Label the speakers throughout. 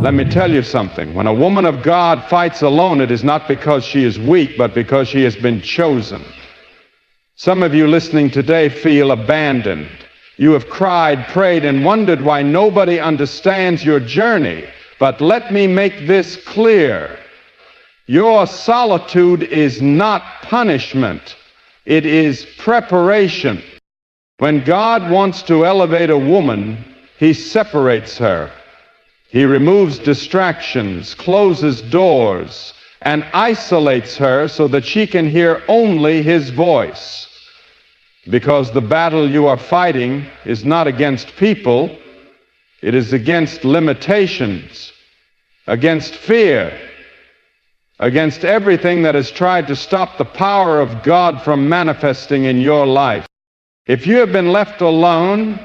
Speaker 1: Let me tell you something. When a woman of God fights alone, it is not because she is weak, but because she has been chosen. Some of you listening today feel abandoned. You have cried, prayed, and wondered why nobody understands your journey. But let me make this clear. Your solitude is not punishment. It is preparation. When God wants to elevate a woman, He separates her. He removes distractions, closes doors, and isolates her so that she can hear only His voice. Because the battle you are fighting is not against people, it is against limitations, against fear, against everything that has tried to stop the power of God from manifesting in your life. If you have been left alone,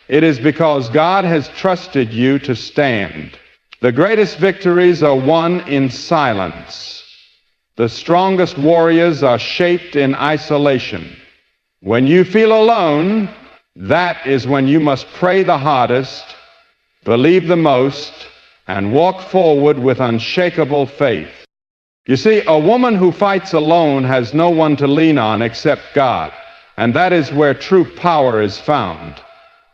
Speaker 1: it is because God has trusted you to stand. The greatest victories are won in silence. The strongest warriors are shaped in isolation. When you feel alone, that is when you must pray the hardest, believe the most, and walk forward with unshakable faith. You see, a woman who fights alone has no one to lean on except God, and that is where true power is found.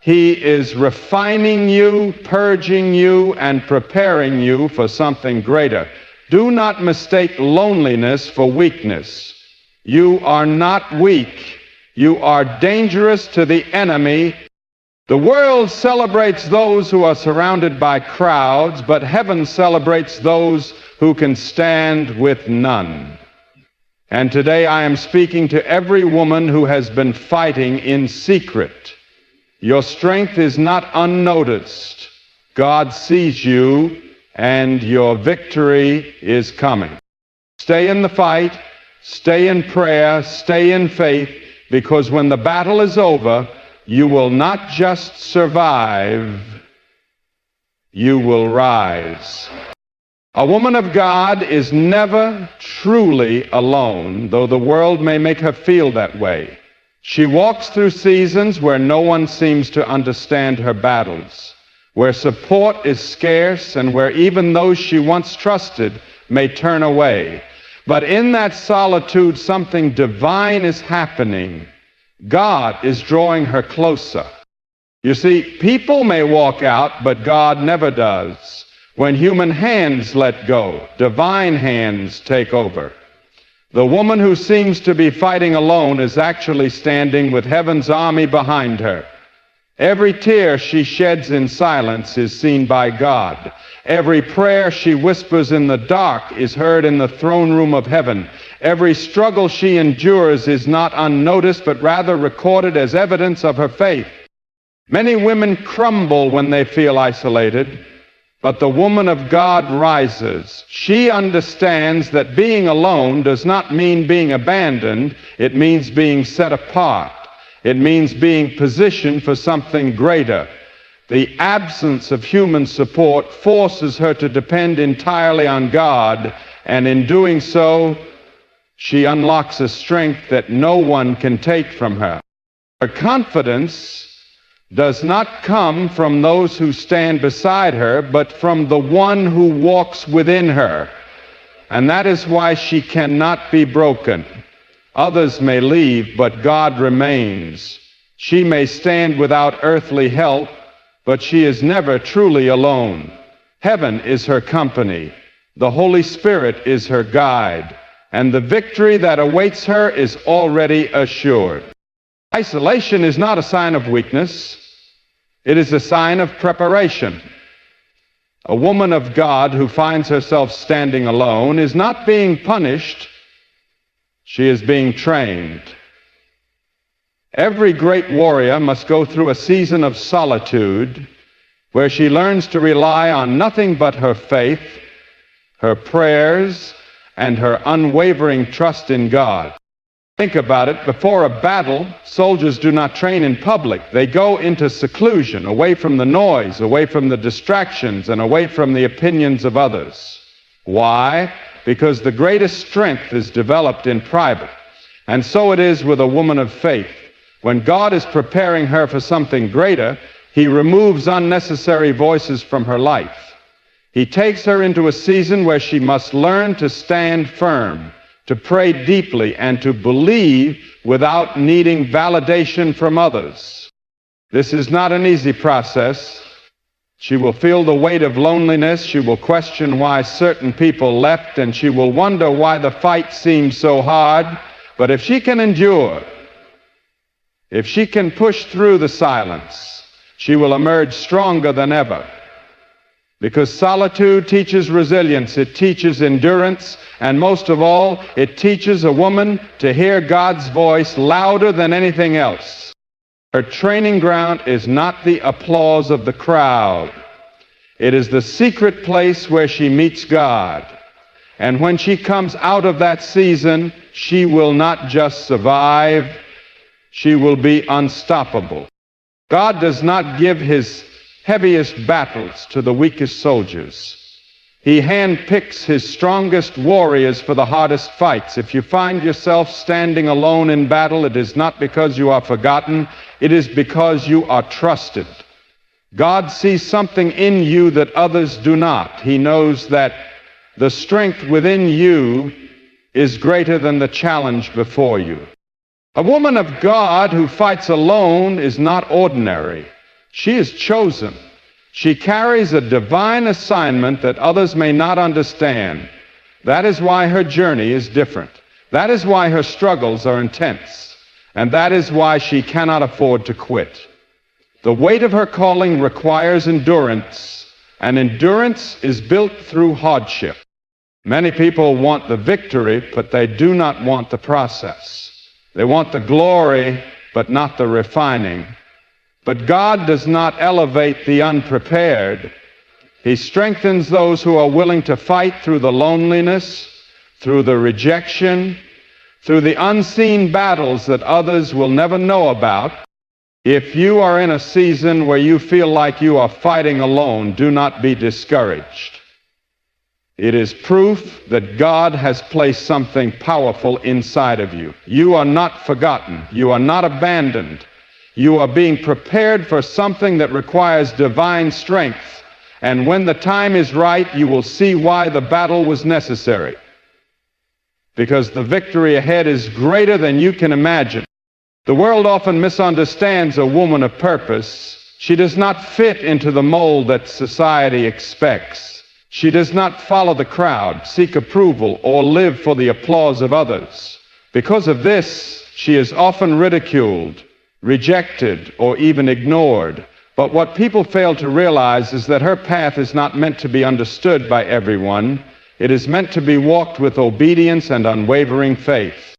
Speaker 1: He is refining you, purging you, and preparing you for something greater. Do not mistake loneliness for weakness. You are not weak. You are dangerous to the enemy. The world celebrates those who are surrounded by crowds, but heaven celebrates those who can stand with none. And today I am speaking to every woman who has been fighting in secret. Your strength is not unnoticed. God sees you, and your victory is coming. Stay in the fight, stay in prayer, stay in faith, because when the battle is over, you will not just survive, you will rise. A woman of God is never truly alone, though the world may make her feel that way. She walks through seasons where no one seems to understand her battles, where support is scarce, and where even those she once trusted may turn away. But in that solitude, something divine is happening. God is drawing her closer. You see, people may walk out, but God never does. When human hands let go, divine hands take over. The woman who seems to be fighting alone is actually standing with heaven's army behind her. Every tear she sheds in silence is seen by God. Every prayer she whispers in the dark is heard in the throne room of heaven. Every struggle she endures is not unnoticed, but rather recorded as evidence of her faith. Many women crumble when they feel isolated, but the woman of God rises. She understands that being alone does not mean being abandoned. It means being set apart. It means being positioned for something greater. The absence of human support forces her to depend entirely on God, and in doing so, she unlocks a strength that no one can take from her. Her confidence does not come from those who stand beside her, but from the one who walks within her. And that is why she cannot be broken. Others may leave, but God remains. She may stand without earthly help, but she is never truly alone. Heaven is her company. The Holy Spirit is her guide. And the victory that awaits her is already assured. Isolation is not a sign of weakness. It is a sign of preparation. A woman of God who finds herself standing alone is not being punished. She is being trained. Every great warrior must go through a season of solitude where she learns to rely on nothing but her faith, her prayers, and her unwavering trust in God. Think about it. Before a battle, soldiers do not train in public. They go into seclusion, away from the noise, away from the distractions, and away from the opinions of others. Why? Because the greatest strength is developed in private. And so it is with a woman of faith. When God is preparing her for something greater, He removes unnecessary voices from her life. He takes her into a season where she must learn to stand firm, to pray deeply, and to believe without needing validation from others. This is not an easy process. She will feel the weight of loneliness. She will question why certain people left, and she will wonder why the fight seems so hard. But if she can endure, if she can push through the silence, she will emerge stronger than ever. Because solitude teaches resilience, it teaches endurance, and most of all, it teaches a woman to hear God's voice louder than anything else. Her training ground is not the applause of the crowd. It is the secret place where she meets God. And when she comes out of that season, she will not just survive, she will be unstoppable. God does not give his heaviest battles to the weakest soldiers. He handpicks his strongest warriors for the hardest fights. If you find yourself standing alone in battle, it is not because you are forgotten, it is because you are trusted. God sees something in you that others do not. He knows that the strength within you is greater than the challenge before you. A woman of God who fights alone is not ordinary. She is chosen. She carries a divine assignment that others may not understand. That is why her journey is different. That is why her struggles are intense. And that is why she cannot afford to quit. The weight of her calling requires endurance, and endurance is built through hardship. Many people want the victory, but they do not want the process. They want the glory, but not the refining. But God does not elevate the unprepared. He strengthens those who are willing to fight through the loneliness, through the rejection, through the unseen battles that others will never know about. If you are in a season where you feel like you are fighting alone, do not be discouraged. It is proof that God has placed something powerful inside of you. You are not forgotten. You are not abandoned. You are being prepared for something that requires divine strength. And when the time is right, you will see why the battle was necessary. Because the victory ahead is greater than you can imagine. The world often misunderstands a woman of purpose. She does not fit into the mold that society expects. She does not follow the crowd, seek approval, or live for the applause of others. Because of this, she is often ridiculed, rejected, or even ignored. But what people fail to realize is that her path is not meant to be understood by everyone. It is meant to be walked with obedience and unwavering faith.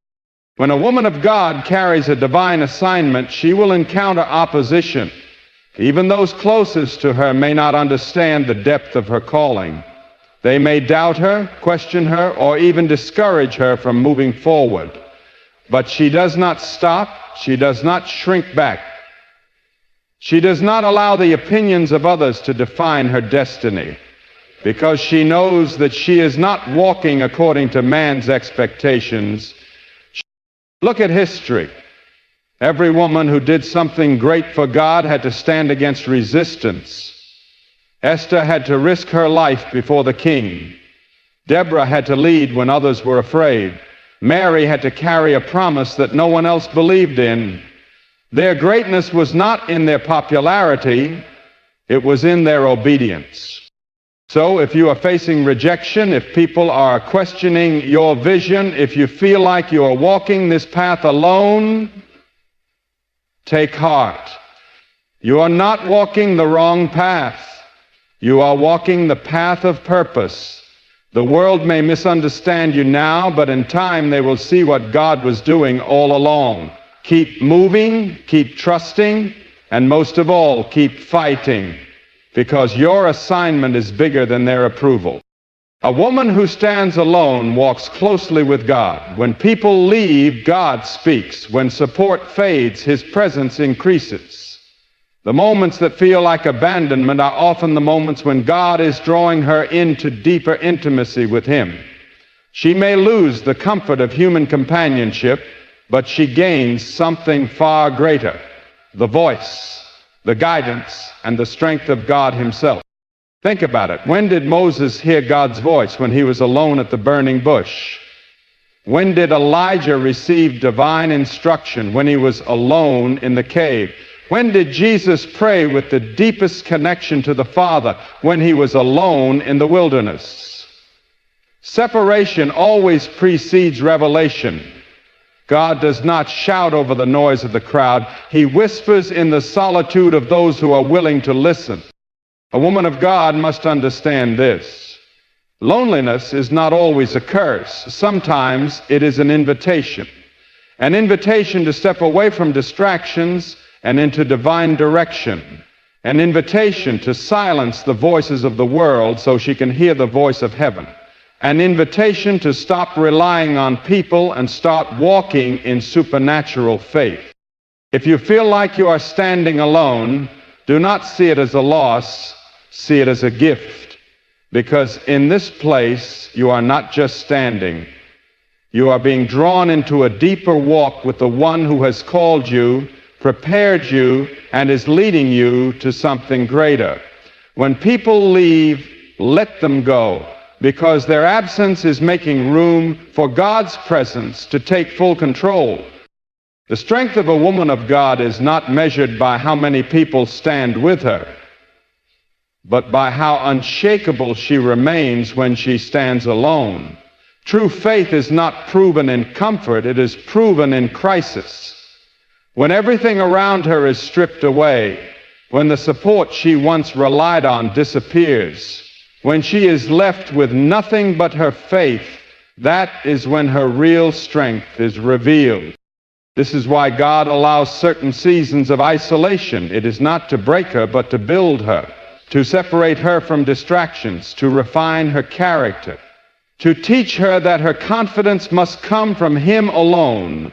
Speaker 1: When a woman of God carries a divine assignment, she will encounter opposition. Even those closest to her may not understand the depth of her calling. They may doubt her, question her, or even discourage her from moving forward. But she does not stop. She does not shrink back. She does not allow the opinions of others to define her destiny, because she knows that she is not walking according to man's expectations. Look at history. Every woman who did something great for God had to stand against resistance. Esther had to risk her life before the king. Deborah had to lead when others were afraid. Mary had to carry a promise that no one else believed in. Their greatness was not in their popularity, it was in their obedience. So if you are facing rejection, if people are questioning your vision, if you feel like you are walking this path alone, take heart. You are not walking the wrong path. You are walking the path of purpose. The world may misunderstand you now, but in time they will see what God was doing all along. Keep moving, keep trusting, and most of all, keep fighting, because your assignment is bigger than their approval. A woman who stands alone walks closely with God. When people leave, God speaks. When support fades, his presence increases. The moments that feel like abandonment are often the moments when God is drawing her into deeper intimacy with him. She may lose the comfort of human companionship, but she gains something far greater: the voice, the guidance, and the strength of God himself. Think about it. When did Moses hear God's voice? When he was alone at the burning bush. When did Elijah receive divine instruction? When he was alone in the cave. When did Jesus pray with the deepest connection to the Father? When he was alone in the wilderness. Separation always precedes revelation. God does not shout over the noise of the crowd. He whispers in the solitude of those who are willing to listen. A woman of God must understand this. Loneliness is not always a curse. Sometimes it is an invitation to step away from distractions and into divine direction, an invitation to silence the voices of the world so she can hear the voice of heaven, an invitation to stop relying on people and start walking in supernatural faith. If you feel like you are standing alone, do not see it as a loss, see it as a gift, because in this place you are not just standing. You are being drawn into a deeper walk with the one who has called you, prepared you, and is leading you to something greater. When people leave, let them go, because their absence is making room for God's presence to take full control. The strength of a woman of God is not measured by how many people stand with her, but by how unshakable she remains when she stands alone. True faith is not proven in comfort, it is proven in crisis. When everything around her is stripped away, when the support she once relied on disappears, when she is left with nothing but her faith, that is when her real strength is revealed. This is why God allows certain seasons of isolation. It is not to break her, but to build her, to separate her from distractions, to refine her character, to teach her that her confidence must come from Him alone.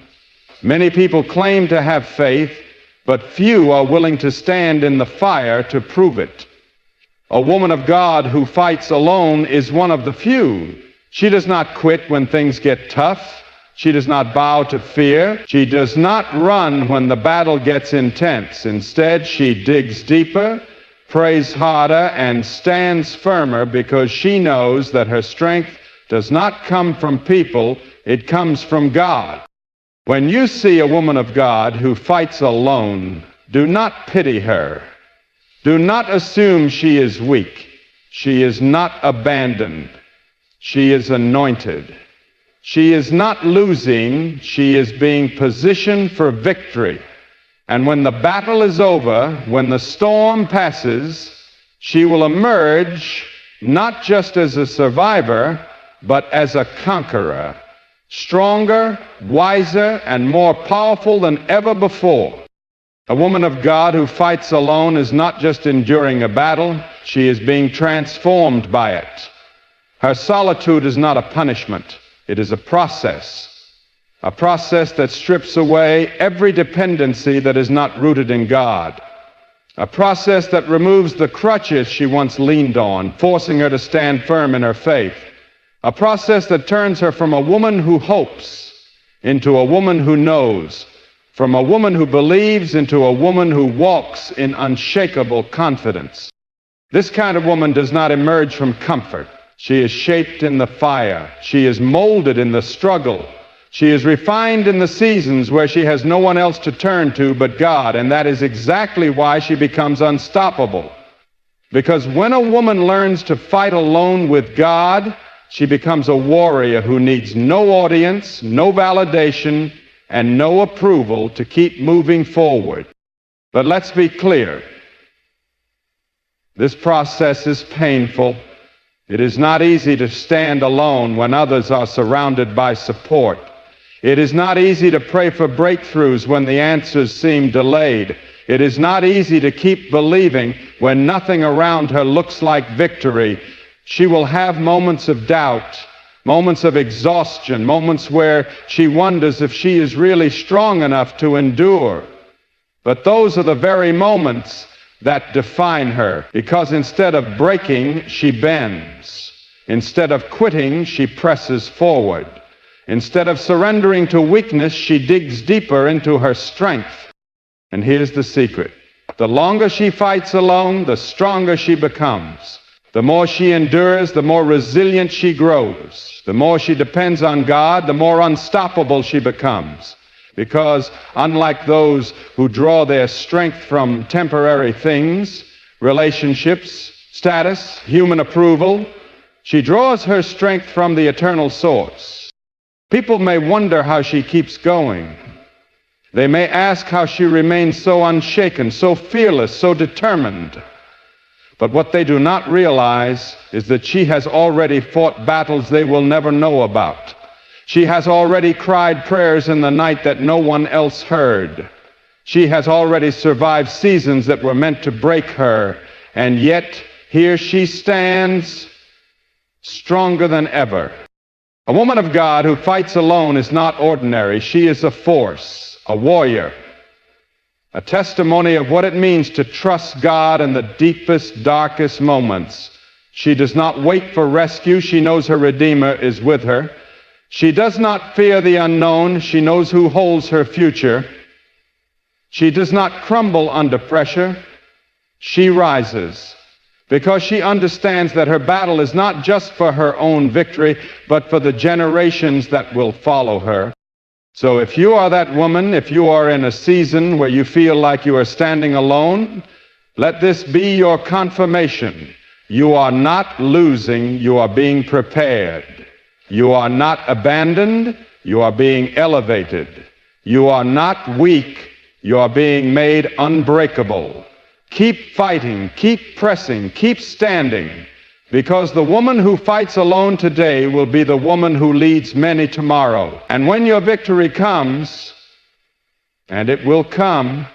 Speaker 1: Many people claim to have faith, but few are willing to stand in the fire to prove it. A woman of God who fights alone is one of the few. She does not quit when things get tough. She does not bow to fear. She does not run when the battle gets intense. Instead, she digs deeper, prays harder, and stands firmer because she knows that her strength does not come from people, it comes from God. When you see a woman of God who fights alone, do not pity her. Do not assume she is weak. She is not abandoned. She is anointed. She is not losing. She is being positioned for victory. And when the battle is over, when the storm passes, she will emerge not just as a survivor, but as a conqueror. Stronger, wiser, and more powerful than ever before. A woman of God who fights alone is not just enduring a battle, she is being transformed by it. Her solitude is not a punishment, it is a process that strips away every dependency that is not rooted in God. A process that removes the crutches she once leaned on, forcing her to stand firm in her faith. A process that turns her from a woman who hopes into a woman who knows, from a woman who believes into a woman who walks in unshakable confidence. This kind of woman does not emerge from comfort. She is shaped in the fire. She is molded in the struggle. She is refined in the seasons where she has no one else to turn to but God, and that is exactly why she becomes unstoppable. Because when a woman learns to fight alone with God, she becomes a warrior who needs no audience, no validation, and no approval to keep moving forward. But let's be clear. This process is painful. It is not easy to stand alone when others are surrounded by support. It is not easy to pray for breakthroughs when the answers seem delayed. It is not easy to keep believing when nothing around her looks like victory. She will have moments of doubt, moments of exhaustion, moments where she wonders if she is really strong enough to endure. But those are the very moments that define her, because instead of breaking, she bends. Instead of quitting, she presses forward. Instead of surrendering to weakness, she digs deeper into her strength. And here's the secret. The longer she fights alone, the stronger she becomes. The more she endures, the more resilient she grows. The more she depends on God, the more unstoppable she becomes. Because unlike those who draw their strength from temporary things, relationships, status, human approval, she draws her strength from the eternal source. People may wonder how she keeps going. They may ask how she remains so unshaken, so fearless, so determined. But what they do not realize is that she has already fought battles they will never know about. She has already cried prayers in the night that no one else heard. She has already survived seasons that were meant to break her, and yet here she stands stronger than ever. A woman of God who fights alone is not ordinary. She is a force, a warrior, a testimony of what it means to trust God in the deepest, darkest moments. She does not wait for rescue. She knows her Redeemer is with her. She does not fear the unknown. She knows who holds her future. She does not crumble under pressure. She rises because she understands that her battle is not just for her own victory, but for the generations that will follow her. So if you are that woman, if you are in a season where you feel like you are standing alone, let this be your confirmation. You are not losing, you are being prepared. You are not abandoned, you are being elevated. You are not weak, you are being made unbreakable. Keep fighting, keep pressing, keep standing, because the woman who fights alone today will be the woman who leads many tomorrow. And when your victory comes, and it will come,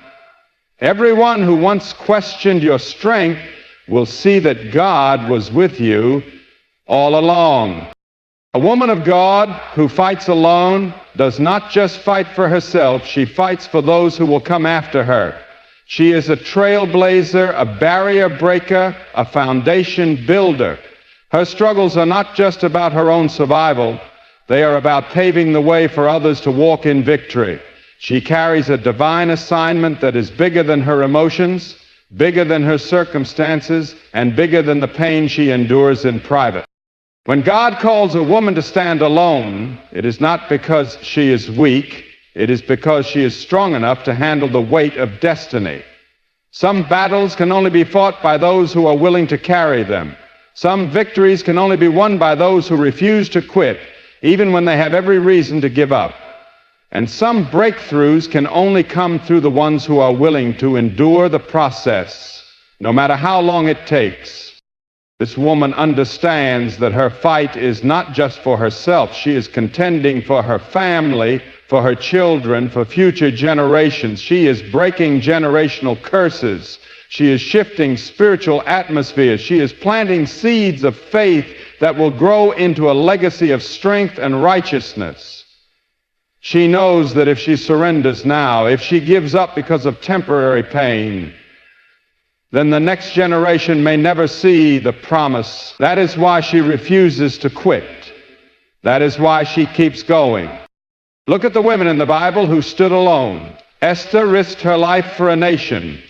Speaker 1: everyone who once questioned your strength will see that God was with you all along. A woman of God who fights alone does not just fight for herself, she fights for those who will come after her. She is a trailblazer, a barrier breaker, a foundation builder. Her struggles are not just about her own survival, they are about paving the way for others to walk in victory. She carries a divine assignment that is bigger than her emotions, bigger than her circumstances, and bigger than the pain she endures in private. When God calls a woman to stand alone, it is not because she is weak, it is because she is strong enough to handle the weight of destiny. Some battles can only be fought by those who are willing to carry them. Some victories can only be won by those who refuse to quit, even when they have every reason to give up. And some breakthroughs can only come through the ones who are willing to endure the process, no matter how long it takes. This woman understands that her fight is not just for herself. She is contending for her family, for her children, for future generations. She is breaking generational curses. She is shifting spiritual atmospheres. She is planting seeds of faith that will grow into a legacy of strength and righteousness. She knows that if she surrenders now, if she gives up because of temporary pain, then the next generation may never see the promise. That is why she refuses to quit. That is why she keeps going. Look at the women in the Bible who stood alone. Esther risked her life for a nation.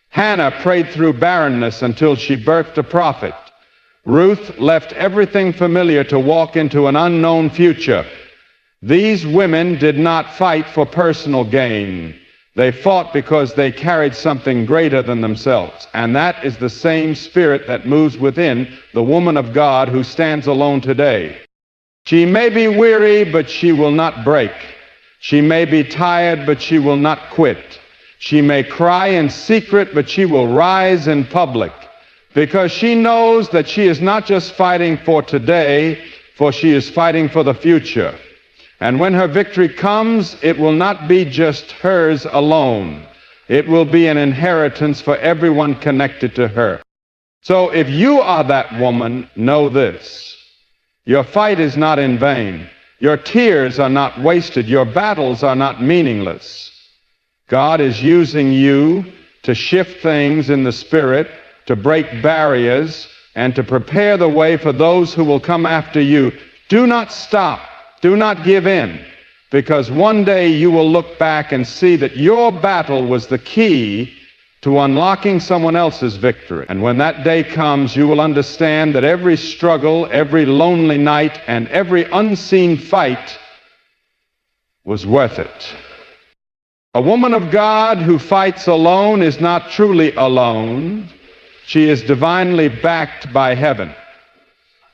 Speaker 1: Hannah prayed through barrenness until she birthed a prophet. Ruth left everything familiar to walk into an unknown future. These women did not fight for personal gain. They fought because they carried something greater than themselves. And that is the same spirit that moves within the woman of God who stands alone today. She may be weary, but she will not break. She may be tired, but she will not quit. She may cry in secret, but she will rise in public, because she knows that she is not just fighting for today, for she is fighting for the future. And when her victory comes, it will not be just hers alone. It will be an inheritance for everyone connected to her. So if you are that woman, know this. Your fight is not in vain. Your tears are not wasted. Your battles are not meaningless. God is using you to shift things in the spirit, to break barriers, and to prepare the way for those who will come after you. Do not stop. Do not give in, because one day you will look back and see that your battle was the key to unlocking someone else's victory. And when that day comes, you will understand that every struggle, every lonely night, and every unseen fight was worth it. A woman of God who fights alone is not truly alone. She is divinely backed by heaven.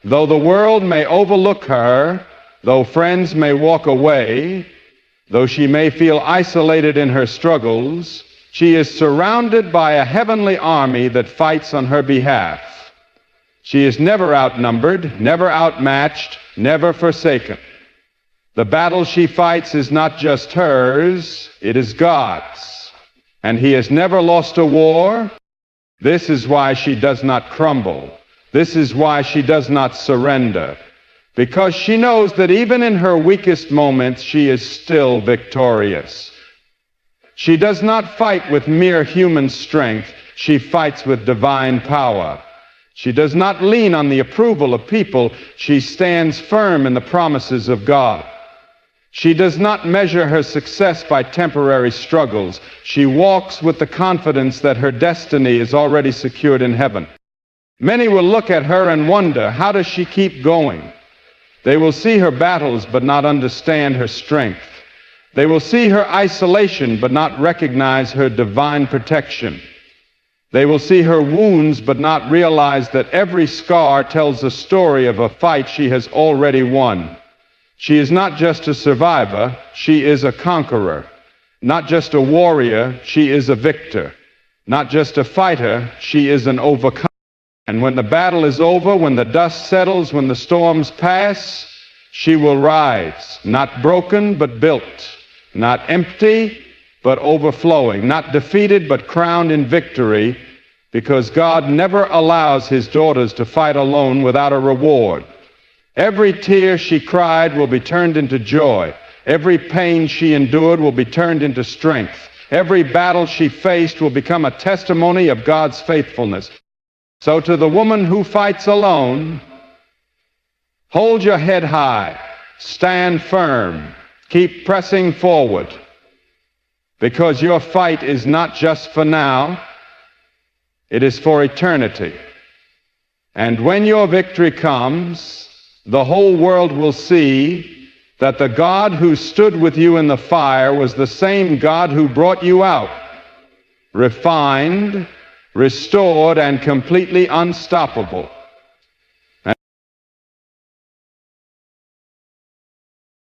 Speaker 1: Though the world may overlook her, though friends may walk away, though she may feel isolated in her struggles, she is surrounded by a heavenly army that fights on her behalf. She is never outnumbered, never outmatched, never forsaken. The battle she fights is not just hers, it is God's. And He has never lost a war. This is why she does not crumble. This is why she does not surrender. Because she knows that even in her weakest moments, she is still victorious. She does not fight with mere human strength. She fights with divine power. She does not lean on the approval of people. She stands firm in the promises of God. She does not measure her success by temporary struggles. She walks with the confidence that her destiny is already secured in heaven. Many will look at her and wonder, how does she keep going? They will see her battles but not understand her strength. They will see her isolation but not recognize her divine protection. They will see her wounds but not realize that every scar tells the story of a fight she has already won. She is not just a survivor, she is a conqueror. Not just a warrior, she is a victor. Not just a fighter, she is an overcomer. And when the battle is over, when the dust settles, when the storms pass, she will rise, not broken but built, not empty but overflowing, not defeated but crowned in victory, because God never allows His daughters to fight alone without a reward. Every tear she cried will be turned into joy. Every pain she endured will be turned into strength. Every battle she faced will become a testimony of God's faithfulness. So to the woman who fights alone, hold your head high, stand firm, keep pressing forward, because your fight is not just for now, it is for eternity. And when your victory comes, the whole world will see that the God who stood with you in the fire was the same God who brought you out, refined, restored, and completely unstoppable.